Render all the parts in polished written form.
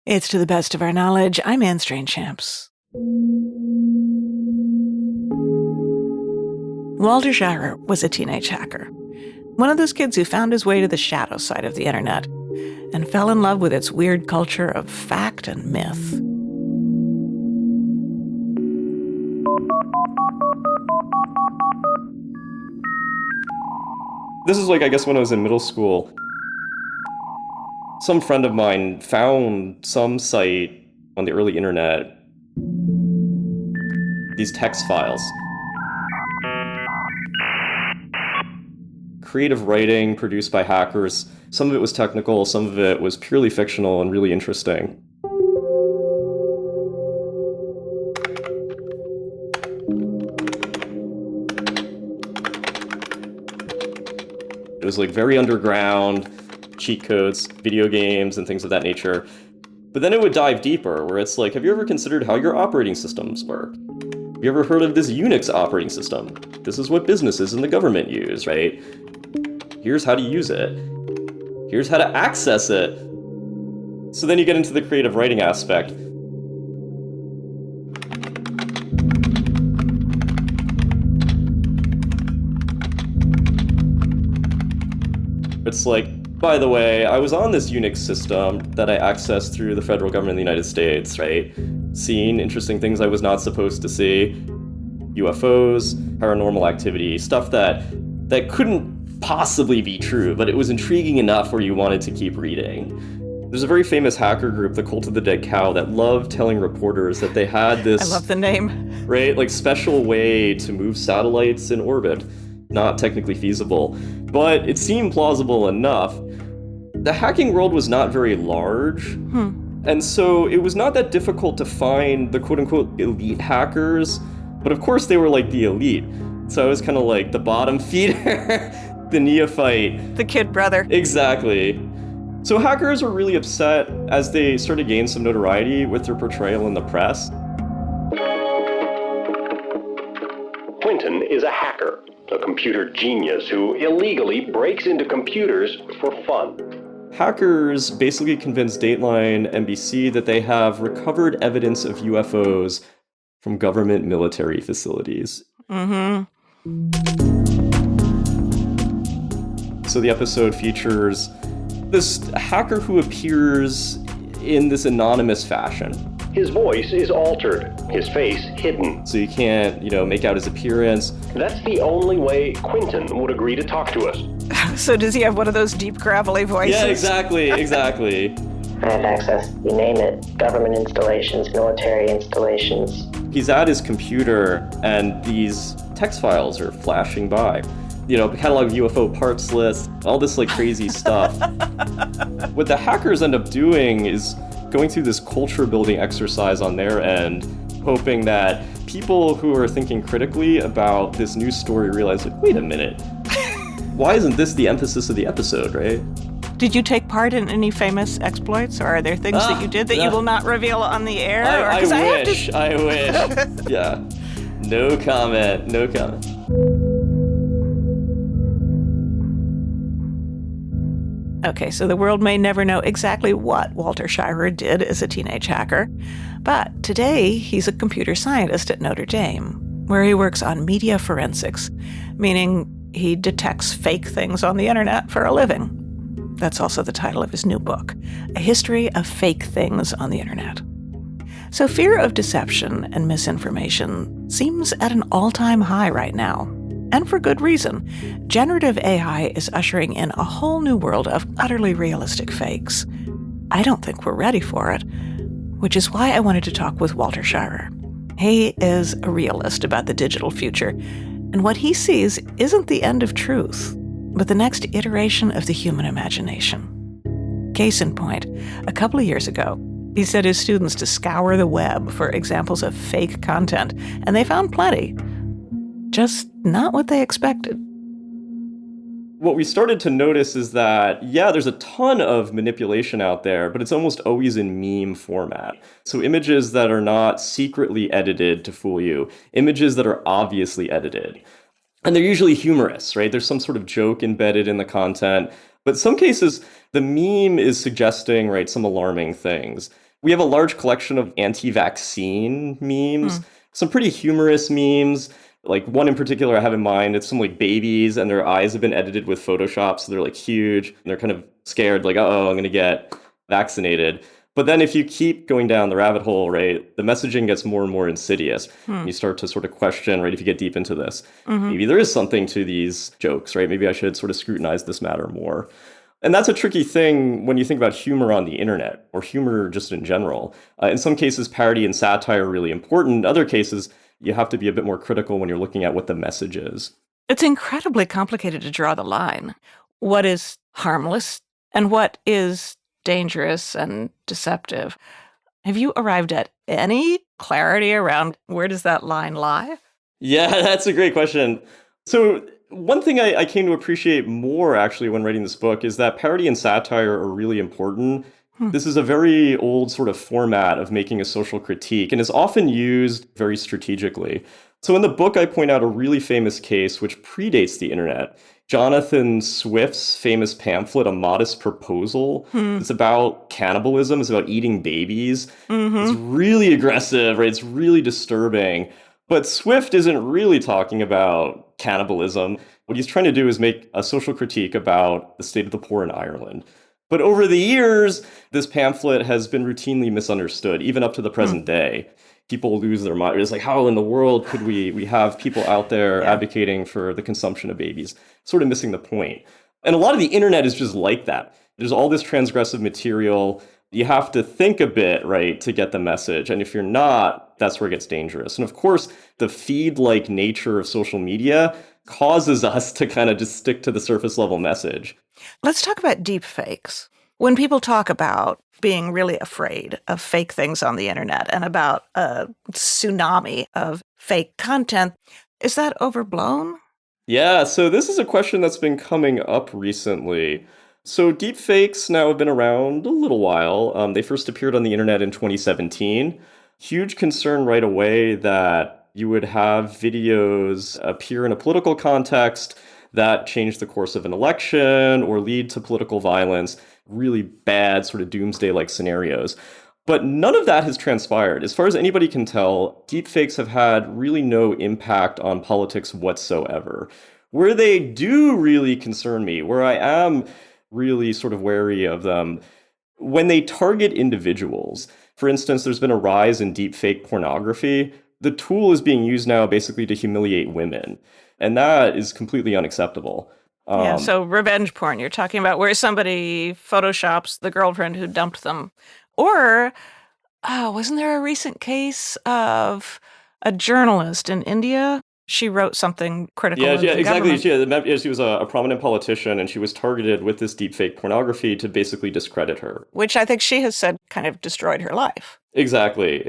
It's To the Best of Our Knowledge. I'm Anne Strange-Champs. Walter Scheirer was a teenage hacker. One of those kids who found his way to the shadow side of the internet and fell in love with its weird culture of fact and myth. This is I guess when I was in middle school. Some friend of mine found some site on the early internet, these text files. Creative writing produced by hackers. Some of it was technical, some of it was purely fictional and really interesting. It was very underground, cheat codes, video games, and things of that nature. But then it would dive deeper, where it's have you ever considered how your operating systems work? Have you ever heard of this Unix operating system? This is what businesses and the government use, right? Here's how to use it. Here's how to access it. So then you get into the creative writing aspect. It's by the way, I was on this Unix system that I accessed through the federal government of the United States, right? Seeing interesting things I was not supposed to see. UFOs, paranormal activity, stuff that couldn't possibly be true, but it was intriguing enough where you wanted to keep reading. There's a very famous hacker group, the Cult of the Dead Cow, that loved telling reporters that they had this... I love the name. Right? Special way to move satellites in orbit. Not technically feasible, but it seemed plausible enough. The hacking world was not very large, and so it was not that difficult to find the quote-unquote elite hackers, but of course they were the elite. So I was kind of the bottom feeder, the neophyte. The kid brother. Exactly. So hackers were really upset as they started to gain some notoriety with their portrayal in the press. Clinton is a hacker, a computer genius who illegally breaks into computers for fun. Hackers basically convinced Dateline NBC that they have recovered evidence of UFOs from government military facilities. Mm-hmm. So the episode features this hacker who appears in this anonymous fashion. His voice is altered, his face hidden. So you can't, make out his appearance. That's the only way Quentin would agree to talk to us. So does he have one of those deep, gravelly voices? Yeah, exactly. I have access, you name it, government installations, military installations. He's at his computer, and these text files are flashing by. Catalog of UFO parts list, all this crazy stuff. What the hackers end up doing is going through this culture building exercise on their end, hoping that people who are thinking critically about this news story realize, wait a minute, why isn't this the emphasis of the episode, right? Did you take part in any famous exploits, or are there things that you did that you will not reveal on the air? I wish. Yeah. No comment. Okay, so the world may never know exactly what Walter Scheirer did as a teenage hacker, but today he's a computer scientist at Notre Dame, where he works on media forensics, meaning he detects fake things on the internet for a living. That's also the title of his new book, A History of Fake Things on the Internet. So fear of deception and misinformation seems at an all-time high right now. And for good reason. Generative AI is ushering in a whole new world of utterly realistic fakes. I don't think we're ready for it, which is why I wanted to talk with Walter Scheirer. He is a realist about the digital future, and what he sees isn't the end of truth, but the next iteration of the human imagination. Case in point, a couple of years ago, he set his students to scour the web for examples of fake content, and they found plenty. Just not what they expected. What we started to notice is that, there's a ton of manipulation out there, but it's almost always in meme format. So images that are not secretly edited to fool you, images that are obviously edited. And they're usually humorous, right? There's some sort of joke embedded in the content. But in some cases, the meme is suggesting, right, some alarming things. We have a large collection of anti-vaccine memes, some pretty humorous memes. Like one in particular I have in mind, it's some like babies and their eyes have been edited with Photoshop, so they're like huge. And they're kind of scared, like, oh, I'm going to get vaccinated. But then if you keep going down the rabbit hole, right, the messaging gets more and more insidious. You start to sort of question, right, if you get deep into this, maybe there is something to these jokes, right? Maybe I should sort of scrutinize this matter more. And that's a tricky thing when you think about humor on the internet, or humor just in general. In some cases, parody and satire are really important. In other cases, you have to be a bit more critical when you're looking at what the message is. It's incredibly complicated to draw the line. What is harmless and what is dangerous and deceptive? Have you arrived at any clarity around where does that line lie? Yeah, that's a great question. So one thing I came to appreciate more actually when writing this book is that parody and satire are really important. This is a very old sort of format of making a social critique and is often used very strategically. So in the book, I point out a really famous case which predates the internet. Jonathan Swift's famous pamphlet, A Modest Proposal. It's about cannibalism. It's about eating babies. It's really aggressive, right? It's really disturbing. But Swift isn't really talking about cannibalism. What he's trying to do is make a social critique about the state of the poor in Ireland. But over the years, this pamphlet has been routinely misunderstood, even up to the present day. People lose their mind. It's like, how in the world could we have people out there advocating for the consumption of babies? Sort of missing the point. And a lot of the internet is just like that. There's all this transgressive material. You have to think a bit, right, to get the message. And if you're not, that's where it gets dangerous. And of course, the feed-like nature of social media causes us to kind of just stick to the surface level message. Let's talk about deep fakes. When people talk about being really afraid of fake things on the internet and about a tsunami of fake content, is that overblown? Yeah, so this is a question that's been coming up recently. So deepfakes now have been around a little while. They first appeared on the internet in 2017. Huge concern right away that you would have videos appear in a political context that change the course of an election or lead to political violence, really bad sort of doomsday-like scenarios. But none of that has transpired. As far as anybody can tell, deepfakes have had really no impact on politics whatsoever. Where they do really concern me, where I am really sort of wary of them, when they target individuals. For instance, there's been a rise in deepfake pornography. The tool is being used now basically to humiliate women. And that is completely unacceptable. So revenge porn, you're talking about where somebody photoshops the girlfriend who dumped them. Or, wasn't there a recent case of a journalist in India? She wrote something critical of the exactly. government. She was a prominent politician, and she was targeted with this deepfake pornography to basically discredit her. Which I think she has said kind of destroyed her life. Exactly.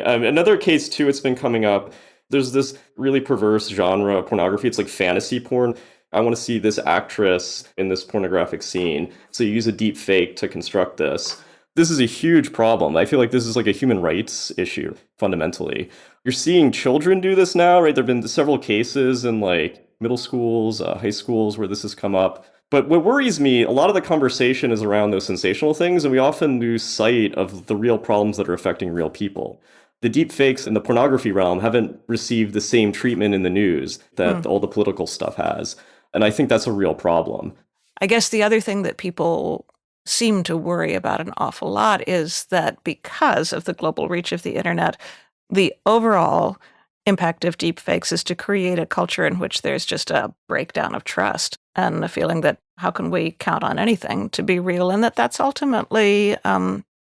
Another case, too, it's been coming up. There's this really perverse genre of pornography. It's like fantasy porn. I want to see this actress in this pornographic scene. So you use a deep fake to construct this. This is a huge problem. I feel like this is like a human rights issue, fundamentally. You're seeing children do this now, right? There have been several cases in like middle schools, high schools where this has come up. But what worries me, a lot of the conversation is around those sensational things, and we often lose sight of the real problems that are affecting real people. The deep fakes in the pornography realm haven't received the same treatment in the news that all the political stuff has. And I think that's a real problem. I guess the other thing that people seem to worry about an awful lot is that because of the global reach of the internet, the overall impact of deepfakes is to create a culture in which there's just a breakdown of trust and a feeling that how can we count on anything to be real, and that's ultimately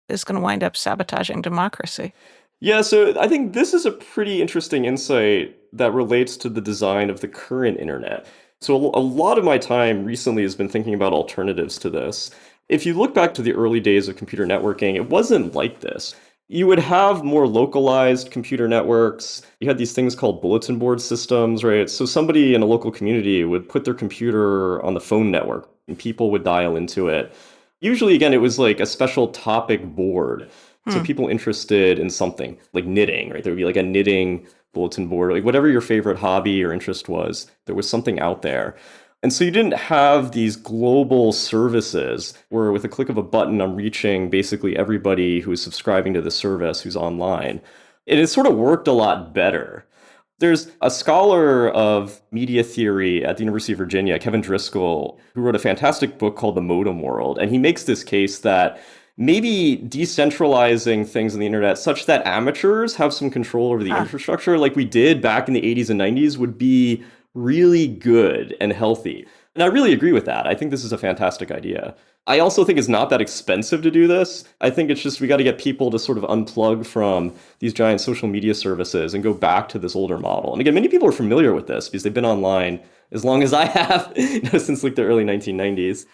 is going to wind up sabotaging democracy. Yeah, so I think this is a pretty interesting insight that relates to the design of the current internet. So a lot of my time recently has been thinking about alternatives to this. If you look back to the early days of computer networking, it wasn't like this. You would have more localized computer networks. You had these things called bulletin board systems, right? So somebody in a local community would put their computer on the phone network and people would dial into it. Usually, again, it was like a special topic board. So people interested in something like knitting, right? There would be like a knitting bulletin board, like whatever your favorite hobby or interest was, there was something out there. And so you didn't have these global services where with a click of a button, I'm reaching basically everybody who is subscribing to the service who's online. And it sort of worked a lot better. There's a scholar of media theory at the University of Virginia, Kevin Driscoll, who wrote a fantastic book called The Modem World. And he makes this case that maybe decentralizing things on the internet such that amateurs have some control over the infrastructure like we did back in the 80s and 90s would be really good and healthy. And I really agree with that. I think this is a fantastic idea. I also think it's not that expensive to do this. I think it's just we got to get people to sort of unplug from these giant social media services and go back to this older model. And again, many people are familiar with this because they've been online as long as I have, since like the early 1990s.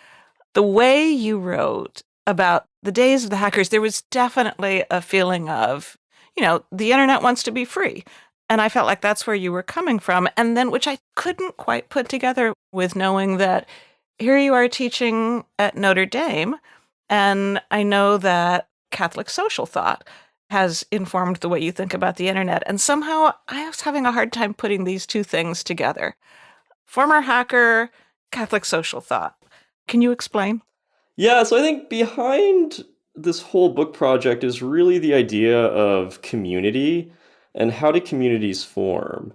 The way you wrote about the days of the hackers, there was definitely a feeling of, the internet wants to be free. And I felt like that's where you were coming from. And then, which I couldn't quite put together with knowing that here you are teaching at Notre Dame. And I know that Catholic social thought has informed the way you think about the internet. And somehow I was having a hard time putting these two things together. Former hacker, Catholic social thought. Can you explain? Yeah, so I think behind this whole book project is really the idea of community and how do communities form.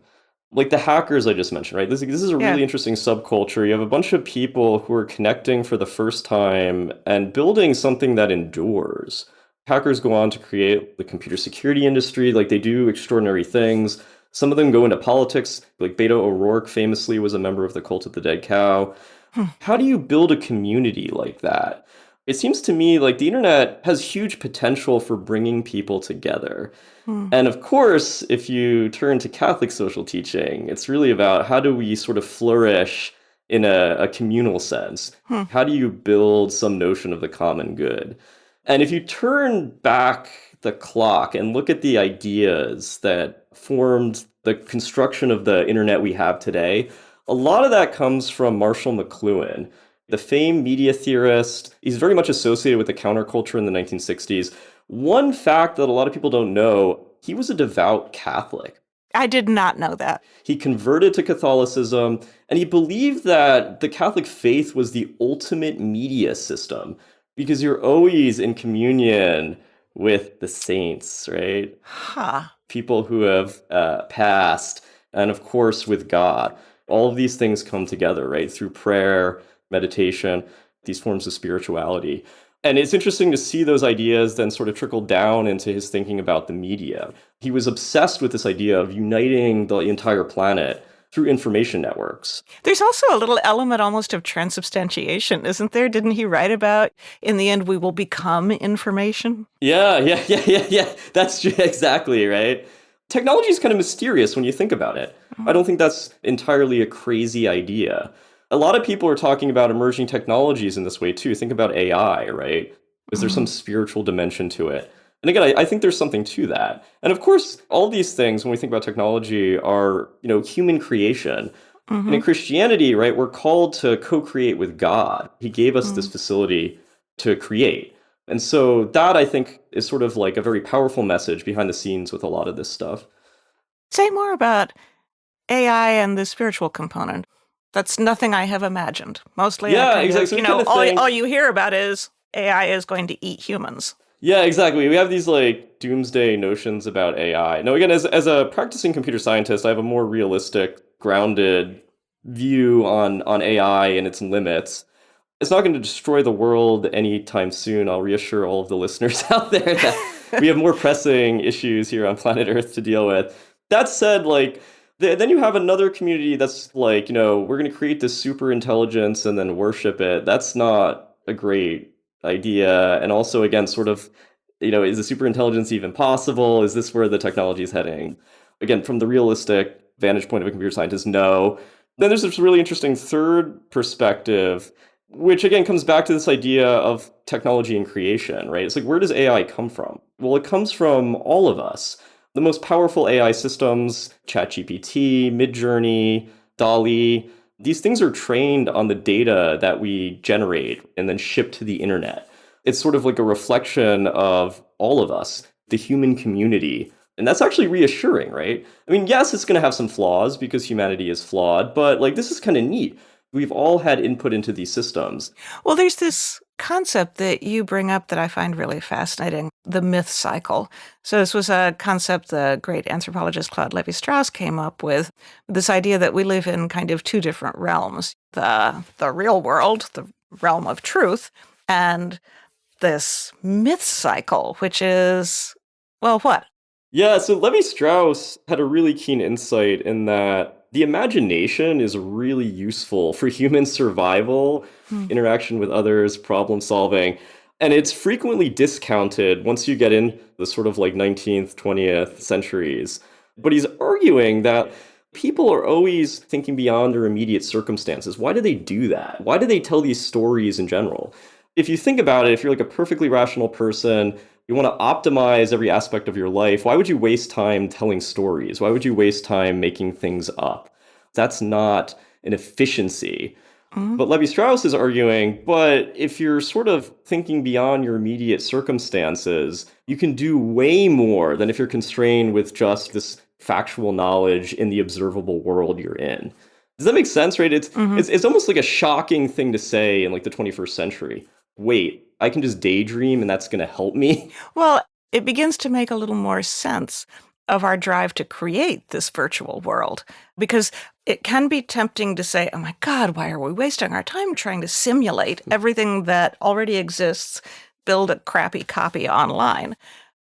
Like the hackers I just mentioned, right? This is a really interesting subculture. You have a bunch of people who are connecting for the first time and building something that endures. Hackers go on to create the computer security industry, like they do extraordinary things. Some of them go into politics, like Beto O'Rourke famously was a member of the Cult of the Dead Cow. How do you build a community like that? It seems to me like the internet has huge potential for bringing people together. And of course, if you turn to Catholic social teaching, it's really about how do we sort of flourish in a communal sense? How do you build some notion of the common good? And if you turn back the clock and look at the ideas that formed the construction of the internet we have today, a lot of that comes from Marshall McLuhan, the famed media theorist. He's very much associated with the counterculture in the 1960s. One fact that a lot of people don't know, he was a devout Catholic. I did not know that. He converted to Catholicism, and he believed that the Catholic faith was the ultimate media system because you're always in communion with the saints, right? People who have passed, and of course with God. All of these things come together, right? Through prayer, meditation, these forms of spirituality. And it's interesting to see those ideas then sort of trickle down into his thinking about the media. He was obsessed with this idea of uniting the entire planet through information networks. There's also a little element almost of transubstantiation, isn't there? Didn't he write about, in the end, we will become information? Yeah. That's exactly right. Technology is kind of mysterious when you think about it. I don't think that's entirely a crazy idea. A lot of people are talking about emerging technologies in this way too. Think about AI, right? Is there some spiritual dimension to it? And again, I think there's something to that. And of course, all these things, when we think about technology, are, human creation. And in Christianity, right, we're called to co-create with God. He gave us this facility to create. And so that, I think, is sort of like a very powerful message behind the scenes with a lot of this stuff. Say more about AI and the spiritual component. That's nothing I have imagined. Mostly, exactly. All you hear about is AI is going to eat humans. Yeah, exactly. We have these like doomsday notions about AI. Now, again, as a practicing computer scientist, I have a more realistic, grounded view on AI and its limits. It's not going to destroy the world anytime soon. I'll reassure all of the listeners out there that we have more pressing issues here on planet Earth to deal with. That said, then you have another community that's like, we're going to create this super intelligence and then worship it. That's not a great idea. And also, again, sort of, is the super intelligence even possible? Is this where the technology is heading? Again, from the realistic vantage point of a computer scientist, no. Then there's this really interesting third perspective, which again comes back to this idea of technology and creation, right? It's like, where does AI come from? Well, it comes from all of us. The most powerful AI systems, ChatGPT, Midjourney, DALL-E, these things are trained on the data that we generate and then ship to the internet. It's sort of like a reflection of all of us, the human community. And that's actually reassuring, right? I mean, yes, it's going to have some flaws because humanity is flawed, but this is kind of neat. We've all had input into these systems. Well, there's this concept that you bring up that I find really fascinating, the myth cycle. So this was a concept the great anthropologist Claude Lévi-Strauss came up with, this idea that we live in kind of two different realms, the real world, the realm of truth, and this myth cycle, which is, well, what? Yeah, so Levi-Strauss had a really keen insight in that the imagination is really useful for human survival, interaction with others, problem solving, and it's frequently discounted once you get in the sort of like 19th, 20th centuries. But he's arguing that people are always thinking beyond their immediate circumstances. Why do they do that? Why do they tell these stories in general? If you think about it, if you're like a perfectly rational person, you want to optimize every aspect of your life, why would you waste time telling stories? Why would you waste time making things up? That's not an efficiency. But Levi-Strauss is arguing, but if you're sort of thinking beyond your immediate circumstances, you can do way more than if you're constrained with just this factual knowledge in the observable world you're in. Does that make sense, right? It's almost like a shocking thing to say in like the 21st century. Wait, I can just daydream and that's going to help me? Well, it begins to make a little more sense of our drive to create this virtual world, because it can be tempting to say, oh my God, why are we wasting our time trying to simulate everything that already exists, build a crappy copy online?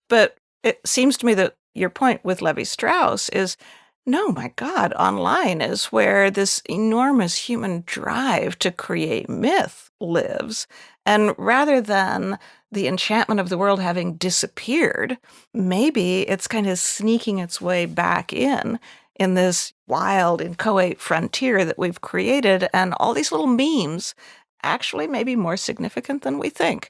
But it seems to me that your point with Levi-Strauss is, no, my God, online is where this enormous human drive to create myth lives. And rather than the enchantment of the world having disappeared, maybe it's kind of sneaking its way back in this wild, inchoate frontier that we've created. And all these little memes actually may be more significant than we think.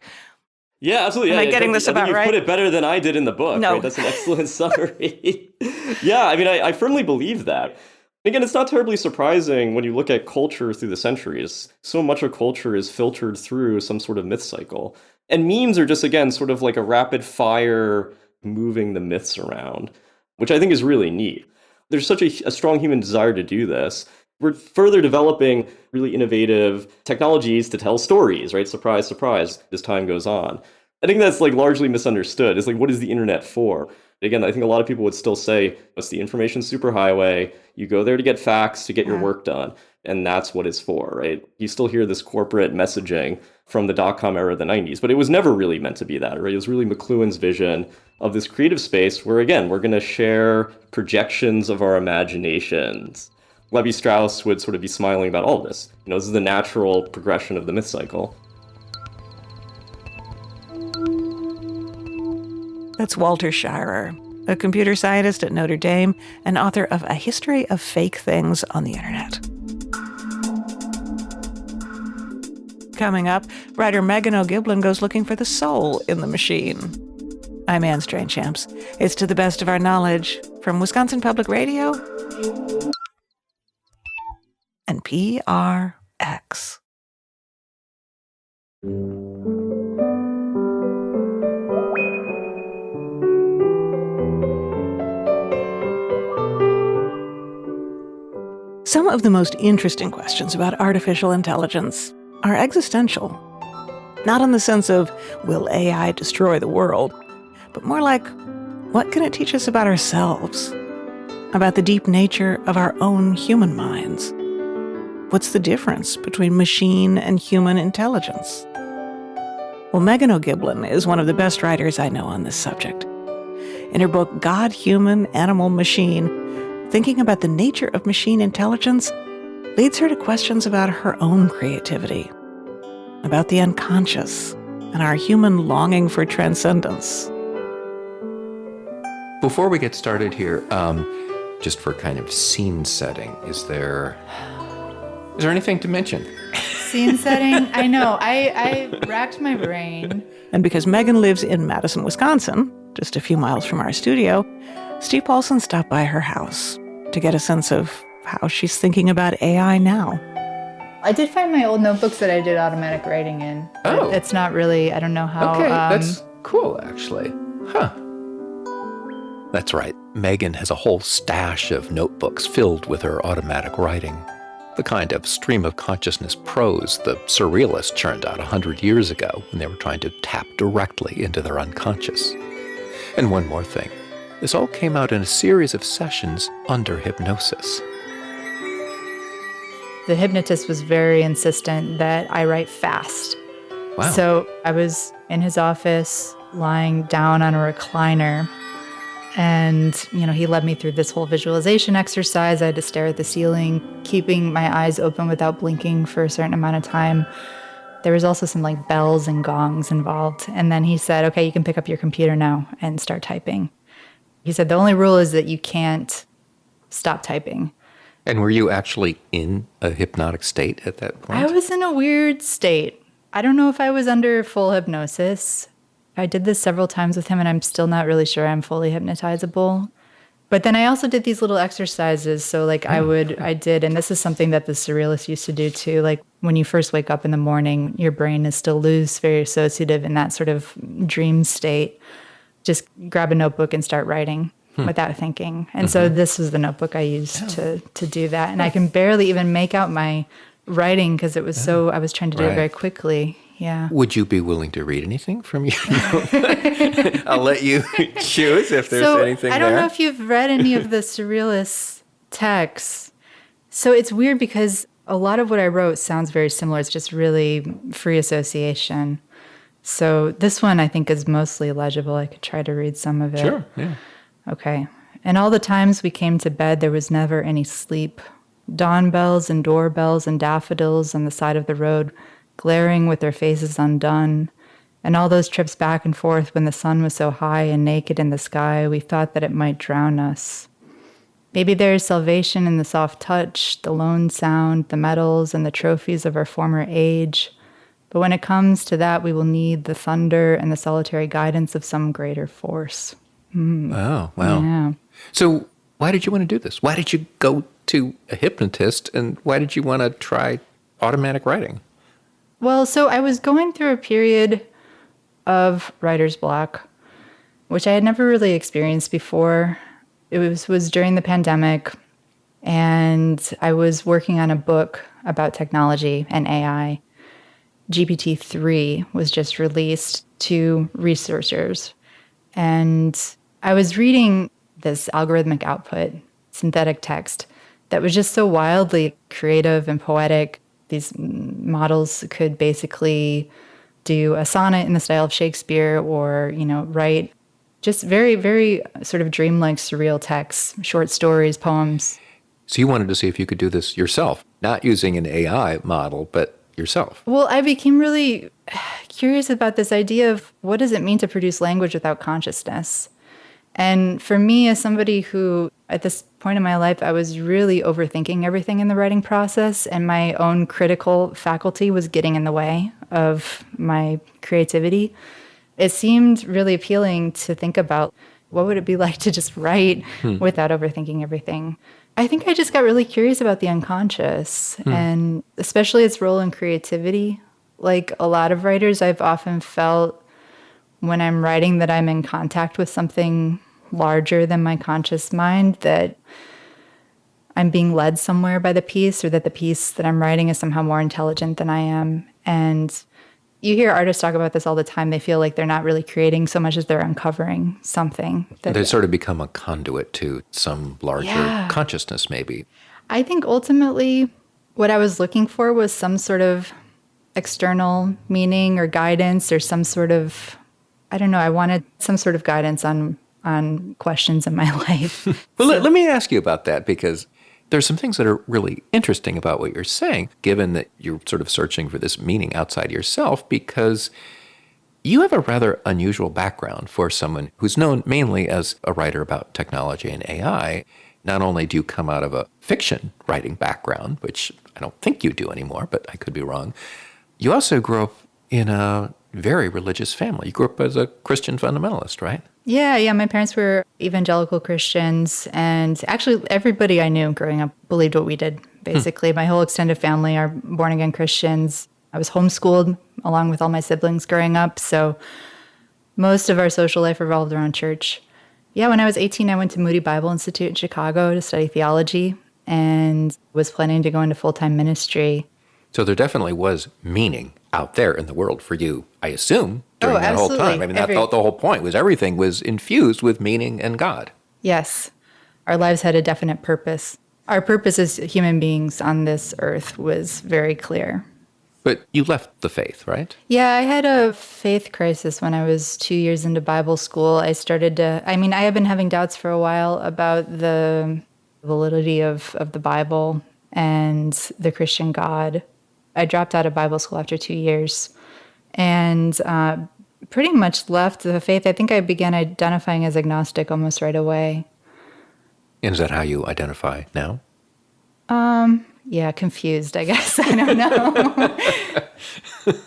Yeah, absolutely. Am I getting this about right? You put it better than I did in the book. No. Right? That's an excellent summary. Yeah, I mean, I firmly believe that. Again, it's not terribly surprising when you look at culture through the centuries. So much of culture is filtered through some sort of myth cycle. And memes are just, again, sort of like a rapid fire moving the myths around, which I think is really neat. There's such a strong human desire to do this. We're further developing really innovative technologies to tell stories, right? Surprise, surprise, as time goes on. I think that's like largely misunderstood. It's like, what is the internet for? Again, I think a lot of people would still say it's the information superhighway. You go there to get facts, to get your work done. And that's what it's for, right? You still hear this corporate messaging from the dot-com era of the 90s, but it was never really meant to be that, right? It was really McLuhan's vision of this creative space where, again, we're going to share projections of our imaginations. Levi-Strauss would sort of be smiling about all of this. You know, this is the natural progression of the myth cycle. That's Walter Scheirer, a computer scientist at Notre Dame and author of A History of Fake Things on the Internet. Coming up, writer Meghan O'Giblin goes looking for the soul in the machine. I'm Anne Strainchamps. It's To the Best of Our Knowledge from Wisconsin Public Radio and PRX. Some of the most interesting questions about artificial intelligence are existential. Not in the sense of, will AI destroy the world? But more like, what can it teach us about ourselves? About the deep nature of our own human minds? What's the difference between machine and human intelligence? Well, Meghan O'Giblin is one of the best writers I know on this subject. In her book, God, Human, Animal, Machine, thinking about the nature of machine intelligence leads her to questions about her own creativity, about the unconscious, and our human longing for transcendence. Before we get started here, just for kind of scene setting, is there anything to mention? Scene setting? I know. I racked my brain. And because Meghan lives in Madison, Wisconsin, just a few miles from our studio, Steve Paulson stopped by her house to get a sense of how she's thinking about AI now. I did find my old notebooks that I did automatic writing in. Oh. It's not really, I don't know how. Okay, that's cool, actually. Huh. That's right. Meghan has a whole stash of notebooks filled with her automatic writing. the kind of stream of consciousness prose the surrealists churned out 100 years ago when they were trying to tap directly into their unconscious. And one more thing. This all came out in a series of sessions under hypnosis. The hypnotist was very insistent that I write fast. Wow. So I was in his office, lying down on a recliner, and, he led me through this whole visualization exercise. I had to stare at the ceiling, keeping my eyes open without blinking for a certain amount of time. There was also some bells and gongs involved. And then he said, okay, you can pick up your computer now and start typing. He said, the only rule is that you can't stop typing. And were you actually in a hypnotic state at that point? I was in a weird state. I don't know if I was under full hypnosis. I did this several times with him, and I'm still not really sure I'm fully hypnotizable. But then I also did these little exercises. So I did, and this is something that the surrealists used to do too. Like when you first wake up in the morning, your brain is still loose, very associative in that sort of dream state. Just grab a notebook and start writing without thinking. And so this was the notebook I used to do that. And I can barely even make out my writing because it was I was trying to do it very quickly. Yeah. Would you be willing to read anything from your notebook? I'll let you choose if there's anything there. I don't know if you've read any of the surrealist texts. So it's weird because a lot of what I wrote sounds very similar. It's just really free association. So this one I think is mostly legible. I could try to read some of it. Sure, yeah. Okay. And all the times we came to bed, there was never any sleep. Dawn bells and doorbells and daffodils on the side of the road, glaring with their faces undone. And all those trips back and forth when the sun was so high and naked in the sky, we thought that it might drown us. Maybe there is salvation in the soft touch, the lone sound, the medals, and the trophies of our former age. But when it comes to that, we will need the thunder and the solitary guidance of some greater force. Oh, wow. Yeah. So why did you want to do this? Why did you go to a hypnotist, and why did you want to try automatic writing? Well, so I was going through a period of writer's block, which I had never really experienced before. It was during the pandemic, and I was working on a book about technology and AI. GPT-3 was just released to researchers, and I was reading this algorithmic output, synthetic text, that was just so wildly creative and poetic. These models could basically do a sonnet in the style of Shakespeare or, write just very, very sort of dreamlike, surreal texts, short stories, poems. So you wanted to see if you could do this yourself, not using an AI model, but yourself. Well, I became really curious about this idea of what does it mean to produce language without consciousness? And for me, as somebody who, at this point in my life, I was really overthinking everything in the writing process, and my own critical faculty was getting in the way of my creativity, it seemed really appealing to think about what would it be like to just write without overthinking everything. I think I just got really curious about the unconscious, and especially its role in creativity. Like a lot of writers, I've often felt when I'm writing that I'm in contact with something larger than my conscious mind, that I'm being led somewhere by the piece, or that the piece that I'm writing is somehow more intelligent than I am. And you hear artists talk about this all the time. They feel like they're not really creating so much as they're uncovering something. They sort of become a conduit to some larger consciousness, maybe. I think ultimately what I was looking for was some sort of external meaning or guidance, or some sort of, I don't know, I wanted some sort of guidance on questions in my life. Well, let me ask you about that, because there's some things that are really interesting about what you're saying, given that you're sort of searching for this meaning outside yourself, because you have a rather unusual background for someone who's known mainly as a writer about technology and AI. Not only do you come out of a fiction writing background, which I don't think you do anymore, but I could be wrong, you also grew up in a very religious family. You grew up as a Christian fundamentalist, right? Yeah. My parents were evangelical Christians, and actually everybody I knew growing up believed what we did, basically. My whole extended family are born-again Christians. I was homeschooled along with all my siblings growing up, so most of our social life revolved around church. Yeah, when I was 18, I went to Moody Bible Institute in Chicago to study theology, and was planning to go into full-time ministry. So there definitely was meaning out there in the world for you, I assume, during that whole absolutely. time. I mean, the whole point was everything was infused with meaning and God. Yes. Our lives had a definite purpose. Our purpose as human beings on this earth was very clear. But you left the faith, right? Yeah, I had a faith crisis when I was 2 years into Bible school. I have been having doubts for a while about the validity of the Bible and the Christian God. I dropped out of Bible school after 2 years and pretty much left the faith. I think I began identifying as agnostic almost right away. And is that how you identify now? Yeah, confused, I guess. I don't know.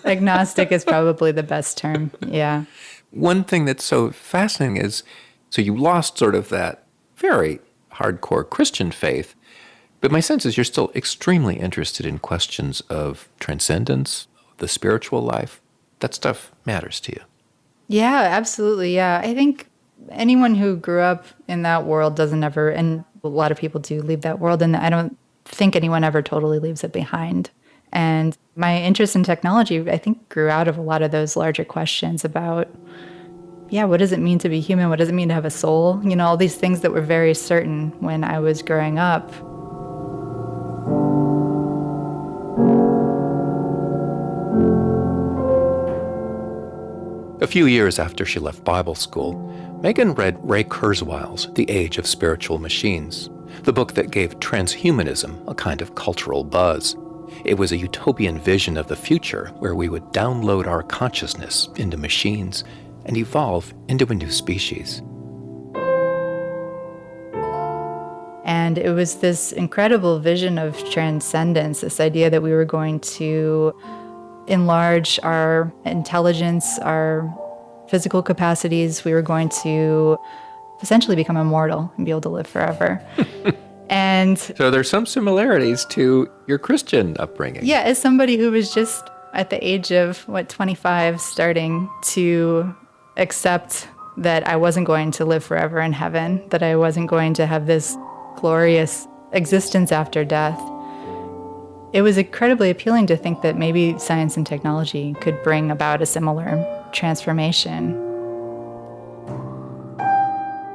Agnostic is probably the best term. Yeah. One thing that's so fascinating is, so you lost sort of that very hardcore Christian faith, but my sense is you're still extremely interested in questions of transcendence, the spiritual life. That stuff matters to you. Yeah, absolutely. Yeah. I think anyone who grew up in that world doesn't ever, and a lot of people do leave that world, and I don't think anyone ever totally leaves it behind. And my interest in technology, I think, grew out of a lot of those larger questions about, what does it mean to be human? What does it mean to have a soul? You know, all these things that were very certain when I was growing up. A few years after she left Bible school, Meghan read Ray Kurzweil's The Age of Spiritual Machines, the book that gave transhumanism a kind of cultural buzz. It was a utopian vision of the future where we would download our consciousness into machines and evolve into a new species. And it was this incredible vision of transcendence, this idea that we were going to enlarge our intelligence, our physical capacities. We were going to essentially become immortal and be able to live forever. And so there's some similarities to your Christian upbringing. Yeah, as somebody who was just at the age of, 25, starting to accept that I wasn't going to live forever in heaven, that I wasn't going to have this glorious existence after death. It was incredibly appealing to think that maybe science and technology could bring about a similar transformation.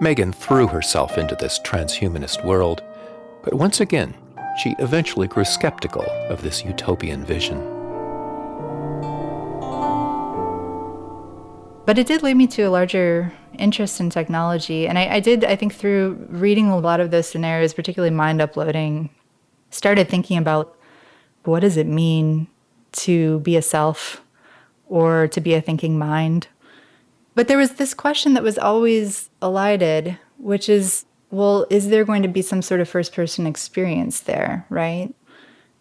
Meghan threw herself into this transhumanist world, but once again, she eventually grew skeptical of this utopian vision. But it did lead me to a larger interest in technology. And I think through reading a lot of those scenarios, particularly mind uploading, started thinking about what does it mean to be a self or to be a thinking mind. But there was this question that was always elided, which is, well, is there going to be some sort of first-person experience there, right?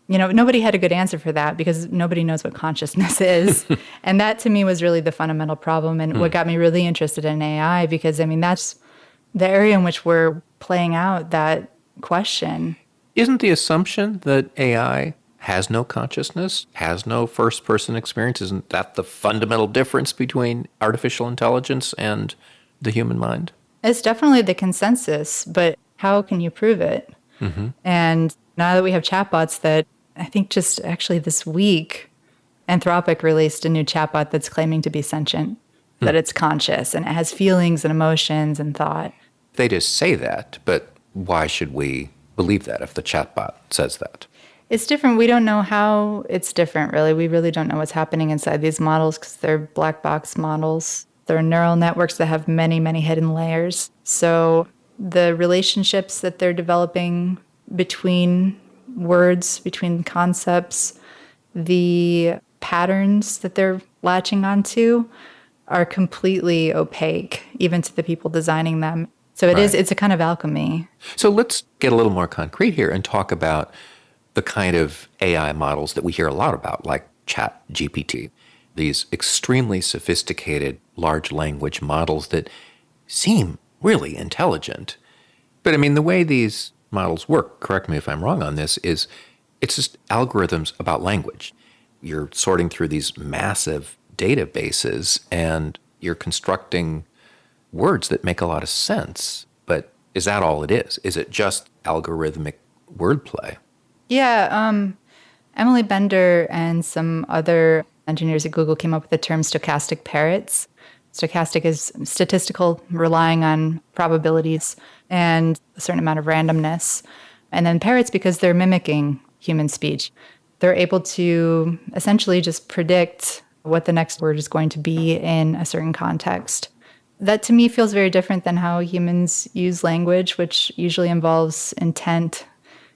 You know, nobody had a good answer for that because nobody knows what consciousness is. And that, to me, was really the fundamental problem and what got me really interested in AI because, that's the area in which we're playing out that question. Isn't the assumption that AI has no consciousness, has no first-person experience? Isn't that the fundamental difference between artificial intelligence and the human mind? It's definitely the consensus, but how can you prove it? Mm-hmm. And now that we have chatbots that I think just actually this week, Anthropic released a new chatbot that's claiming to be sentient, that it's conscious and it has feelings and emotions and thought. They just say that, but why should we believe that if the chatbot says that? It's different. We don't know how it's different, really. We really don't know what's happening inside these models because they're black box models. They're neural networks that have many, many hidden layers. So the relationships that they're developing between words, between concepts, the patterns that they're latching onto are completely opaque, even to the people designing them. So it's a kind of alchemy. So let's get a little more concrete here and talk about the kind of AI models that we hear a lot about, like ChatGPT, these extremely sophisticated large language models that seem really intelligent. But the way these models work, correct me if I'm wrong on this, is it's just algorithms about language. You're sorting through these massive databases and you're constructing words that make a lot of sense. But is that all it is? Is it just algorithmic wordplay. Yeah, Emily Bender and some other engineers at Google came up with the term stochastic parrots. Stochastic is statistical, relying on probabilities and a certain amount of randomness. And then parrots, because they're mimicking human speech, they're able to essentially just predict what the next word is going to be in a certain context. That to me feels very different than how humans use language, which usually involves intent.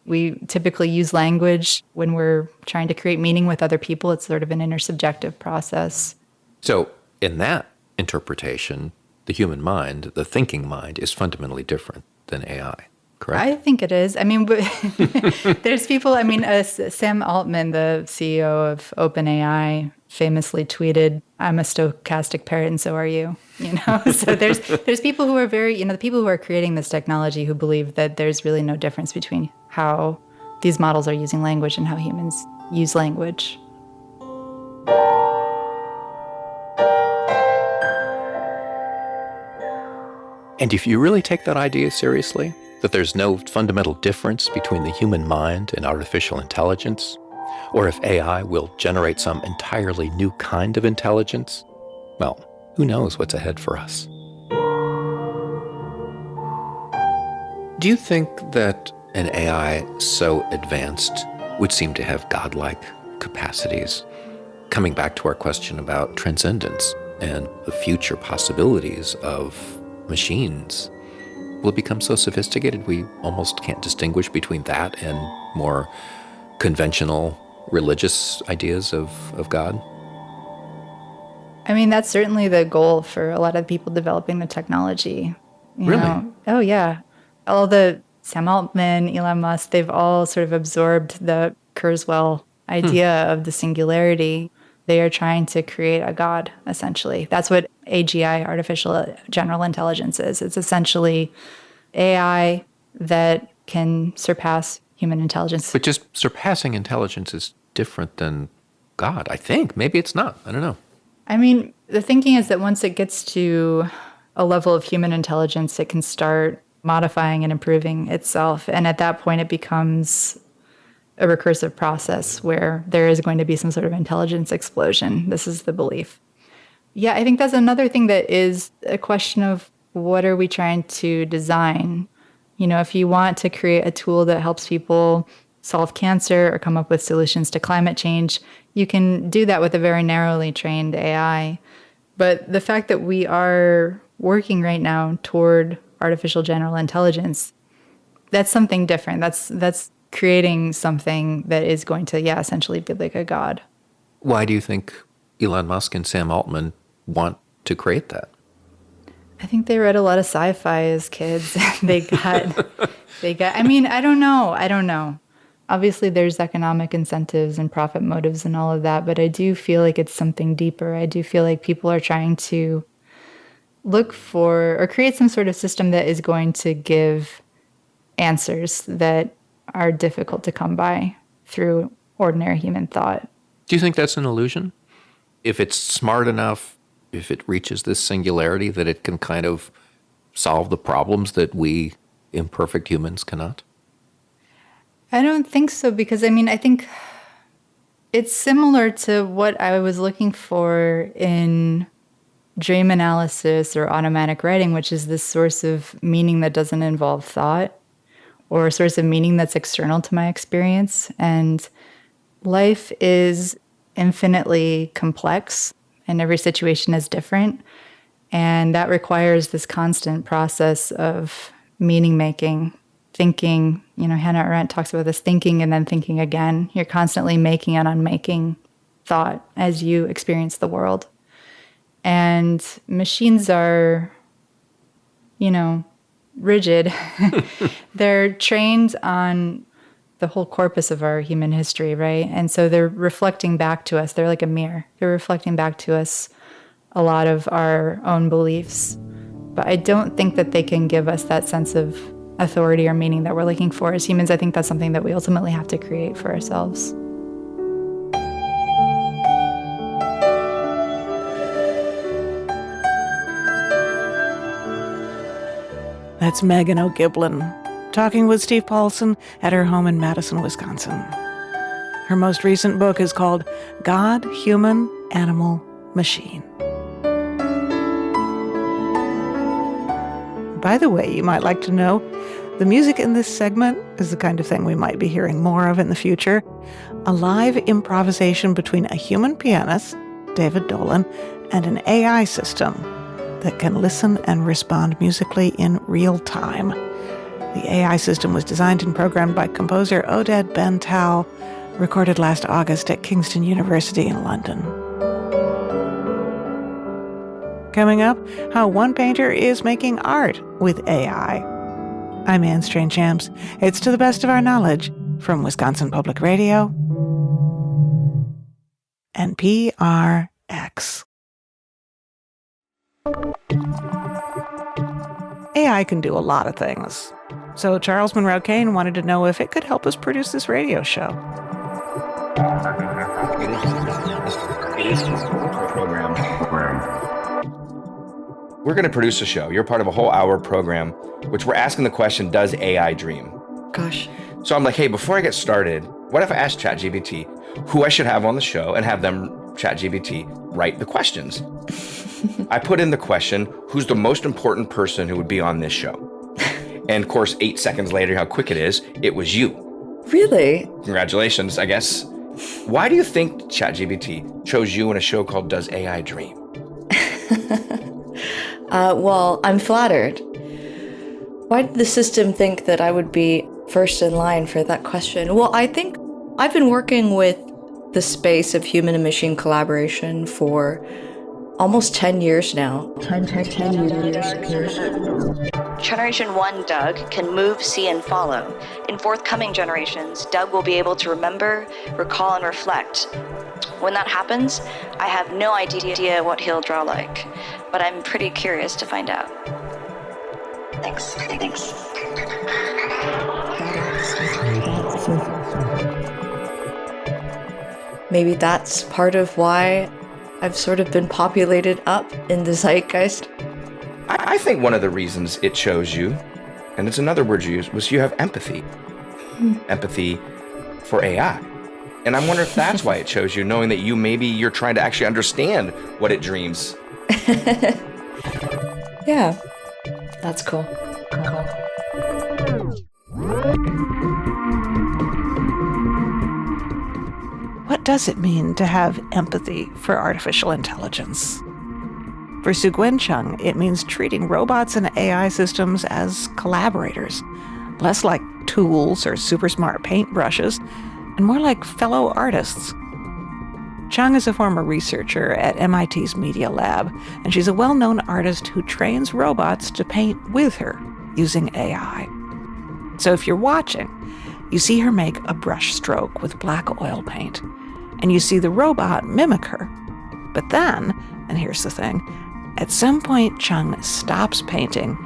We typically use language when we're trying to create meaning with other people. It's sort of an intersubjective process. So in that interpretation, the human mind, the thinking mind, is fundamentally different than AI, correct? I think it is. I mean, there's people, Sam Altman, the CEO of OpenAI, famously tweeted, "I'm a stochastic parrot and so are you." So there's people who are very, the people who are creating this technology who believe that there's really no difference between how these models are using language and how humans use language. And if you really take that idea seriously, that there's no fundamental difference between the human mind and artificial intelligence, or if AI will generate some entirely new kind of intelligence, well, who knows what's ahead for us? Do you think that an AI so advanced would seem to have godlike capacities? Coming back to our question about transcendence and the future possibilities of machines, will it become so sophisticated we almost can't distinguish between that and more conventional religious ideas of God? I mean, that's certainly the goal for a lot of people developing the technology. Really? Oh, yeah. All the Sam Altman, Elon Musk, they've all sort of absorbed the Kurzweil idea of the singularity. They are trying to create a God, essentially. That's what AGI, artificial general intelligence, is. It's essentially AI that can surpass human intelligence. But just surpassing intelligence is different than God, I think. Maybe it's not. I don't know. I mean, the thinking is that once it gets to a level of human intelligence, it can start modifying and improving itself. And at that point, it becomes a recursive process where there is going to be some sort of intelligence explosion. This is the belief. Yeah, I think that's another thing that is a question of what are we trying to design? If you want to create a tool that helps people solve cancer or come up with solutions to climate change, you can do that with a very narrowly trained AI. But the fact that we are working right now toward artificial general intelligence, that's something different. That's creating something that is going to, essentially be like a god. Why do you think Elon Musk and Sam Altman want to create that? I think they read a lot of sci-fi as kids. I don't know. Obviously, there's economic incentives and profit motives and all of that, but I do feel like it's something deeper. I do feel like people are trying to look for or create some sort of system that is going to give answers that are difficult to come by through ordinary human thought. Do you think that's an illusion? If it's smart enough, if it reaches this singularity, that it can kind of solve the problems that we imperfect humans cannot? I don't think so, because I think it's similar to what I was looking for in dream analysis or automatic writing, which is this source of meaning that doesn't involve thought, or a source of meaning that's external to my experience. And life is infinitely complex, and every situation is different. And that requires this constant process of meaning making, thinking. Hannah Arendt talks about this thinking and then thinking again. You're constantly making and unmaking thought as you experience the world. And machines are, rigid. They're trained on the whole corpus of our human history, right? And so they're reflecting back to us. They're like a mirror. They're reflecting back to us a lot of our own beliefs. But I don't think that they can give us that sense of authority or meaning that we're looking for as humans. I think that's something that we ultimately have to create for ourselves. That's Meghan O'Giblin talking with Steve Paulson at her home in Madison, Wisconsin. Her most recent book is called God, Human, Animal, Machine. By the way, you might like to know, the music in this segment is the kind of thing we might be hearing more of in the future. A live improvisation between a human pianist, David Dolan, and an AI system that can listen and respond musically in real time. The AI system was designed and programmed by composer Oded Ben-Tal, recorded last August at Kingston University in London. Coming up, how one painter is making art with AI. I'm Anne Strange-Champs. It's To the Best of Our Knowledge from Wisconsin Public Radio and PRX. AI can do a lot of things. So Charles Monroe Kane wanted to know if it could help us produce this radio show. We're going to produce a show. You're part of a whole hour program, which we're asking the question, does AI dream? Gosh. So I'm like, hey, before I get started, what if I ask ChatGPT who I should have on the show and have them, ChatGPT, write the questions? I put in the question, who's the most important person who would be on this show? And of course, 8 seconds later, how quick it is, it was you. Really? Congratulations, I guess. Why do you think ChatGPT chose you in a show called Does AI Dream? Well, I'm flattered. Why did the system think that I would be first in line for that question? Well, I think I've been working with the space of human and machine collaboration for almost 10 years now. 10 years. Generation 1 Doug can move, see, and follow. In forthcoming generations, Doug will be able to remember, recall, and reflect. When that happens, I have no idea what he'll draw like, but I'm pretty curious to find out. Thanks. Maybe that's part of why I've sort of been populated up in the zeitgeist. I think one of the reasons it chose you, and it's another word you used, was you have empathy. Empathy for AI. And I wonder if that's why it chose you, knowing that you're trying to actually understand what it dreams. Yeah, that's cool. What does it mean to have empathy for artificial intelligence? For Sougwen Chung, it means treating robots and AI systems as collaborators, less like tools or super smart paintbrushes, and more like fellow artists. Chung is a former researcher at MIT's Media Lab, and she's a well-known artist who trains robots to paint with her using AI. So if you're watching, you see her make a brush stroke with black oil paint, and you see the robot mimic her. But then, and here's the thing, at some point Chung stops painting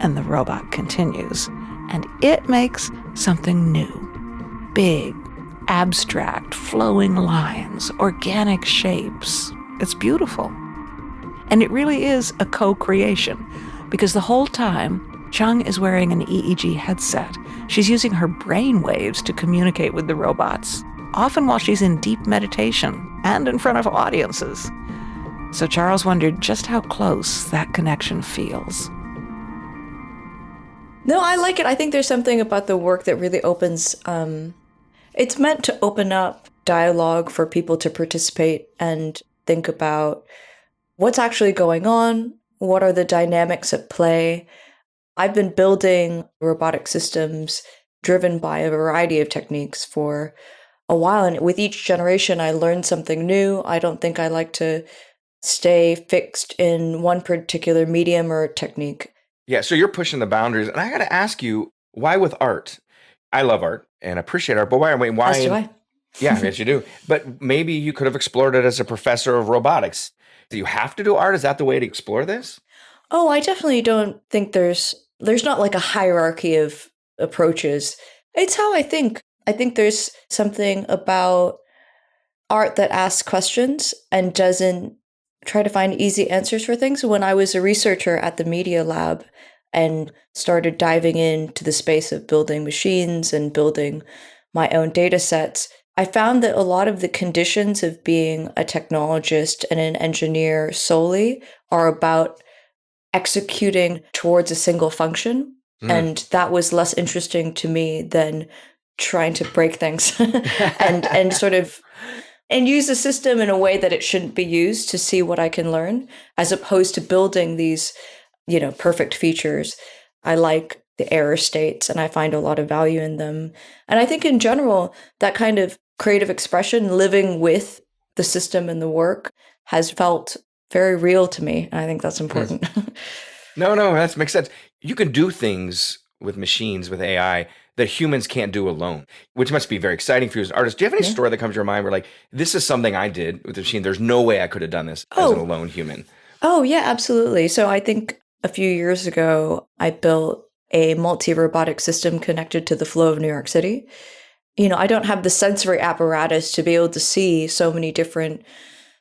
and the robot continues, and it makes something new. Big, abstract, flowing lines, organic shapes. It's beautiful. And it really is a co-creation, because the whole time, Chung is wearing an EEG headset. She's using her brain waves to communicate with the robots, often while she's in deep meditation and in front of audiences. So Charles wondered just how close that connection feels. No, I like it. I think there's something about the work that really opens, it's meant to open up dialogue for people to participate and think about what's actually going on, what are the dynamics at play. I've been building robotic systems driven by a variety of techniques for a while, and with each generation I learn something new. I don't think I like to stay fixed in one particular medium or technique. Yeah, so you're pushing the boundaries, and I got to ask you, why with art? I love art and appreciate art, but why? As do I. Yeah, yes, you do. But maybe you could have explored it as a professor of robotics. Do you have to do art? Is that the way to explore this? Oh, I definitely don't think there's not like a hierarchy of approaches. It's how I think. I think there's something about art that asks questions and doesn't try to find easy answers for things. When I was a researcher at the Media Lab, and started diving into the space of building machines and building my own data sets, I found that a lot of the conditions of being a technologist and an engineer solely are about executing towards a single function. And that was less interesting to me than trying to break things and sort of and use the system in a way that it shouldn't be used to see what I can learn, as opposed to building these, perfect features. I like the error states and I find a lot of value in them. And I think in general, that kind of creative expression, living with the system and the work, has felt very real to me. And I think that's important. No, that makes sense. You can do things with machines, with AI, that humans can't do alone, which must be very exciting for you as an artist. Do you have any story that comes to your mind where, like, this is something I did with the machine, there's no way I could have done this as an alone human? Oh, yeah, absolutely. So I think a few years ago, I built a multi-robotic system connected to the flow of New York City. I don't have the sensory apparatus to be able to see so many different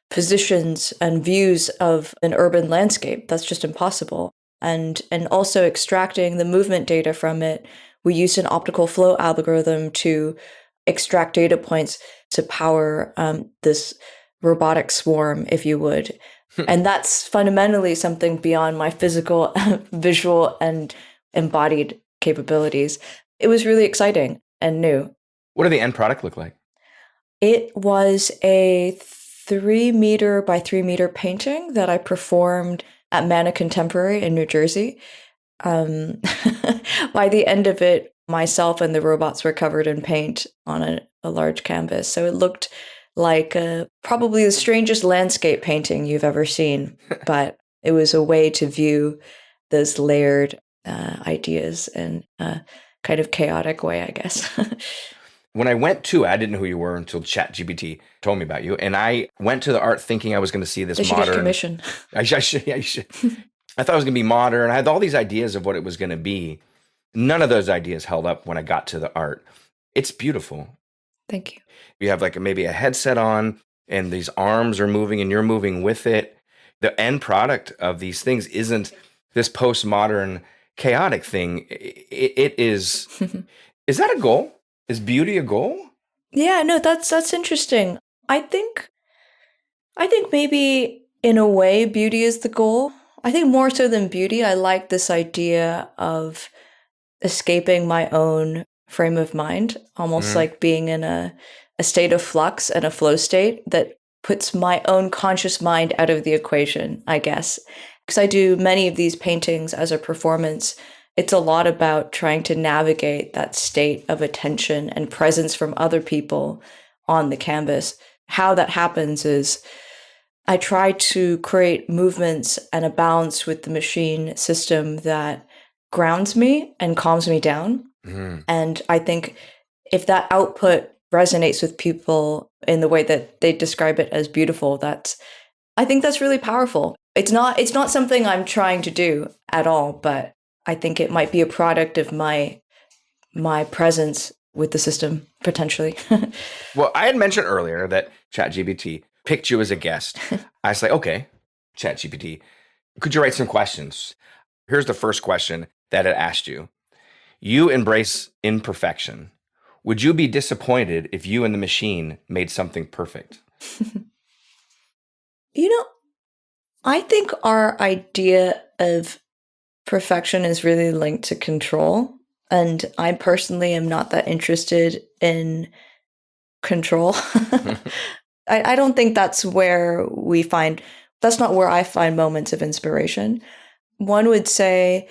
positions and views of an urban landscape. That's just impossible. And also extracting the movement data from it, we used an optical flow algorithm to extract data points to power this robotic swarm, if you would. And that's fundamentally something beyond my physical, visual, and embodied capabilities. It was really exciting and new. What did the end product look like? It was a 3-meter by 3-meter painting that I performed at Mana Contemporary in New Jersey. By the end of it, myself and the robots were covered in paint on a large canvas. So it looked like probably the strangest landscape painting you've ever seen. But it was a way to view those layered ideas in a kind of chaotic way, I guess. When I went to, I didn't know who you were until ChatGPT told me about you. And I went to the art thinking I was going to see this modern. Get commission. I should. I thought it was going to be modern. I had all these ideas of what it was going to be. None of those ideas held up when I got to the art. It's beautiful. Thank you. You have like maybe a headset on and these arms are moving and you're moving with it. The end product of these things isn't this postmodern chaotic thing. It is. Is that a goal? Is beauty a goal? Yeah, no, that's interesting. I think maybe in a way beauty is the goal. I think more so than beauty, I like this idea of escaping my own frame of mind, almost like being in a state of flux and a flow state that puts my own conscious mind out of the equation, I guess. Because I do many of these paintings as a performance. It's a lot about trying to navigate that state of attention and presence from other people on the canvas. How that happens is I try to create movements and a balance with the machine system that grounds me and calms me down. And I think if that output resonates with people in the way that they describe it as beautiful, I think that's really powerful. It's not something I'm trying to do at all, but I think it might be a product of my presence with the system, potentially. Well, I had mentioned earlier that ChatGPT picked you as a guest. I was like, okay, ChatGPT, could you write some questions? Here's the first question that it asked you. You embrace imperfection. Would you be disappointed if you and the machine made something perfect? I think our idea of perfection is really linked to control. And I personally am not that interested in control. I don't think that's not where I find moments of inspiration. One would say,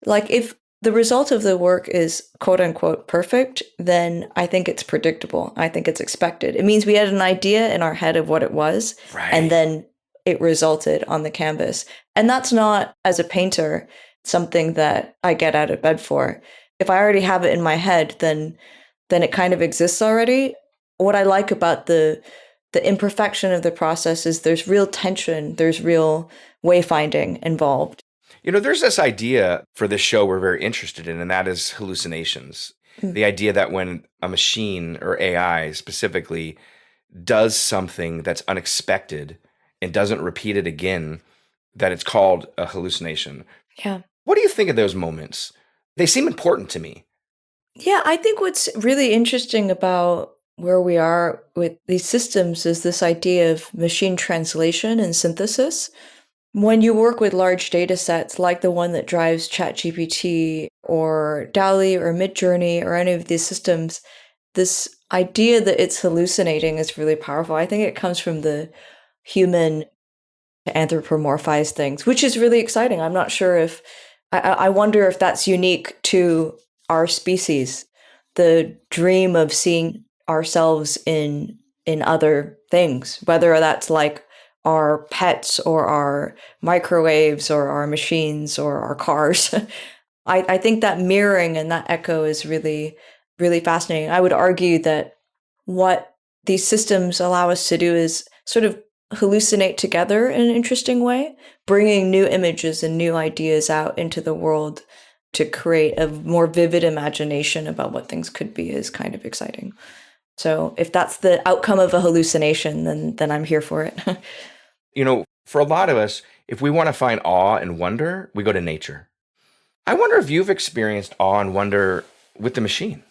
like, if the result of the work is quote unquote perfect, then I think it's predictable. I think it's expected. It means we had an idea in our head of what it was, right, and then it resulted on the canvas. And that's not, as a painter, something that I get out of bed for. If I already have it in my head, then it kind of exists already. What I like about the imperfection of the process is there's real tension, there's real wayfinding involved. There's this idea for this show we're very interested in, and that is hallucinations. The idea that when a machine or AI specifically does something that's unexpected and doesn't repeat it again, that it's called a hallucination. Yeah. What do you think of those moments? They seem important to me. Yeah, I think what's really interesting about where we are with these systems is this idea of machine translation and synthesis. When you work with large data sets like the one that drives ChatGPT or DALL-E or Midjourney or any of these systems, this idea that it's hallucinating is really powerful. I think it comes from the human to anthropomorphize things, which is really exciting. I'm not sure if, I wonder if that's unique to our species, the dream of seeing ourselves in other things, whether that's like our pets or our microwaves or our machines or our cars. I think that mirroring and that echo is really, really fascinating. I would argue that what these systems allow us to do is sort of hallucinate together in an interesting way, bringing new images and new ideas out into the world to create a more vivid imagination about what things could be is kind of exciting. So if that's the outcome of a hallucination, then I'm here for it. You know, for a lot of us, if we want to find awe and wonder, we go to nature. I wonder if you've experienced awe and wonder with the machine.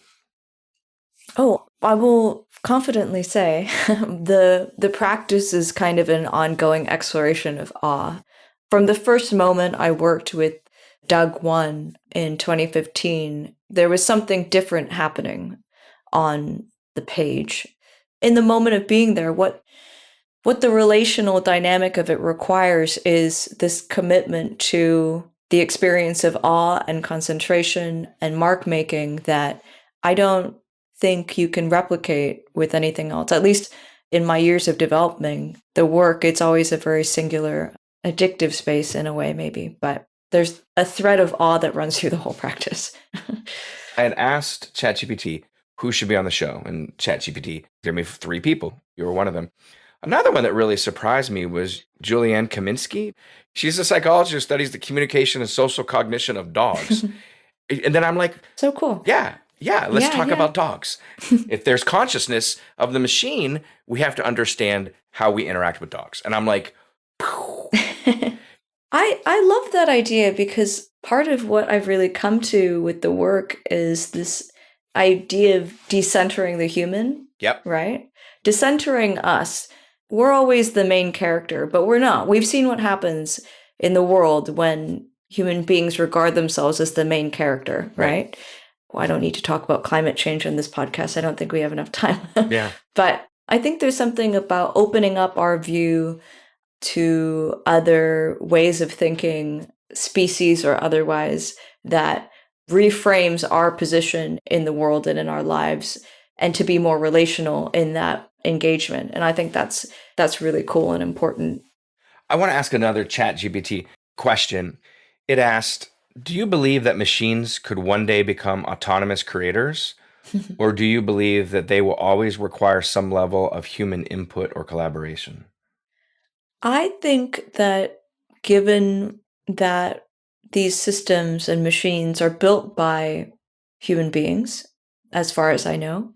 Oh, I will confidently say the practice is kind of an ongoing exploration of awe. From the first moment I worked with Doug 1 in 2015, there was something different happening on the page. In the moment of being there, what the relational dynamic of it requires is this commitment to the experience of awe and concentration and mark making that I don't think you can replicate with anything else. At least in my years of developing the work, it's always a very singular, addictive space in a way, maybe. But there's a thread of awe that runs through the whole practice. I had asked ChatGPT who should be on the show, and ChatGPT gave me 3 people. You were one of them. Another one that really surprised me was Julianne Kaminsky. She's a psychologist who studies the communication and social cognition of dogs. And then I'm like, so cool. Yeah, let's talk about dogs. If there's consciousness of the machine, we have to understand how we interact with dogs. And I'm like, I love that idea because part of what I've really come to with the work is this idea of decentering the human. Yep. Right? Decentering us. We're always the main character, but we're not. We've seen what happens in the world when human beings regard themselves as the main character, right? Well, I don't need to talk about climate change on this podcast. I don't think we have enough time. Yeah. But I think there's something about opening up our view to other ways of thinking, species or otherwise, that reframes our position in the world and in our lives, and to be more relational in that engagement. And I think that's really cool and important. I want to ask another ChatGPT question. It asked, do you believe that machines could one day become autonomous creators? Or do you believe that they will always require some level of human input or collaboration? I think that given that these systems and machines are built by human beings, as far as I know,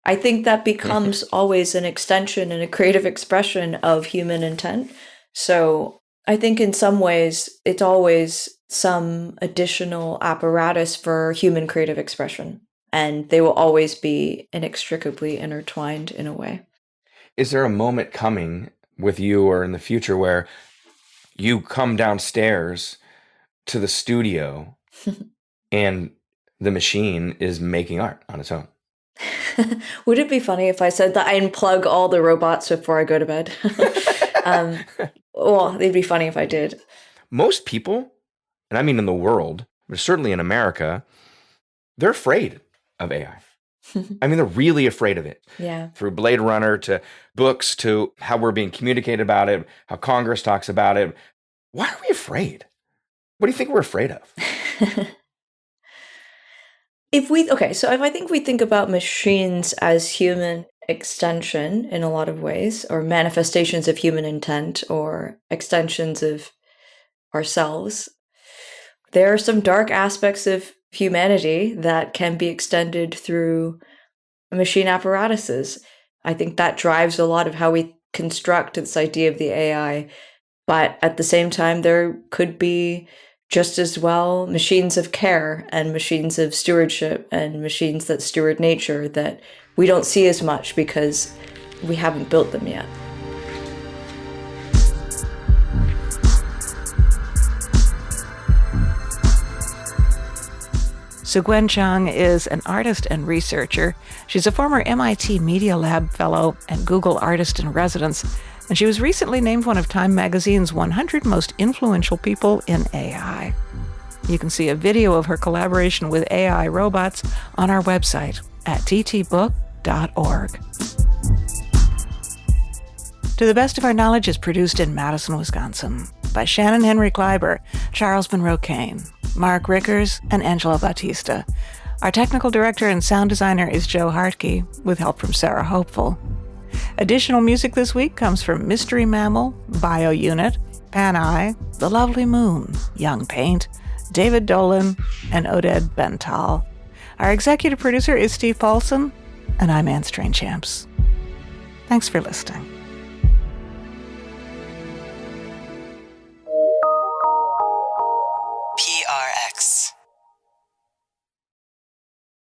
I think that becomes always an extension and a creative expression of human intent. So I think in some ways, it's always some additional apparatus for human creative expression. And they will always be inextricably intertwined in a way. Is there a moment coming with you or in the future where you come downstairs to the studio and the machine is making art on its own? Would it be funny if I said that I unplug all the robots before I go to bed? Well, it'd be funny if I did. Most people, and I mean in the world, but certainly in America, they're afraid of AI. I mean, they're really afraid of it. Yeah. Through Blade Runner to books to how we're being communicated about it, how Congress talks about it. Why are we afraid? What do you think we're afraid of? If I think we think about machines as human extension in a lot of ways, or manifestations of human intent, or extensions of ourselves, there are some dark aspects of humanity that can be extended through machine apparatuses. I think that drives a lot of how we construct this idea of the AI. But at the same time, there could be just as well machines of care and machines of stewardship and machines that steward nature that we don't see as much because we haven't built them yet. Sougwen Chung is an artist and researcher. She's a former MIT Media Lab fellow and Google artist in residence, and she was recently named one of Time magazine's 100 most influential people in AI. You can see a video of her collaboration with AI robots on our website at ttbook.org. To the Best of Our Knowledge is produced in Madison, Wisconsin, by Shannon Henry Kleiber, Charles Monroe Kane, Mark Rickers, and Angela Bautista. Our technical director and sound designer is Joe Hartke, with help from Sarah Hopeful. Additional music this week comes from Mystery Mammal, BioUnit, Pan-Eye, The Lovely Moon, Young Paint, David Dolan, and Oded Bental. Our executive producer is Steve Paulson, and I'm Anne Strange-Champs. Thanks for listening.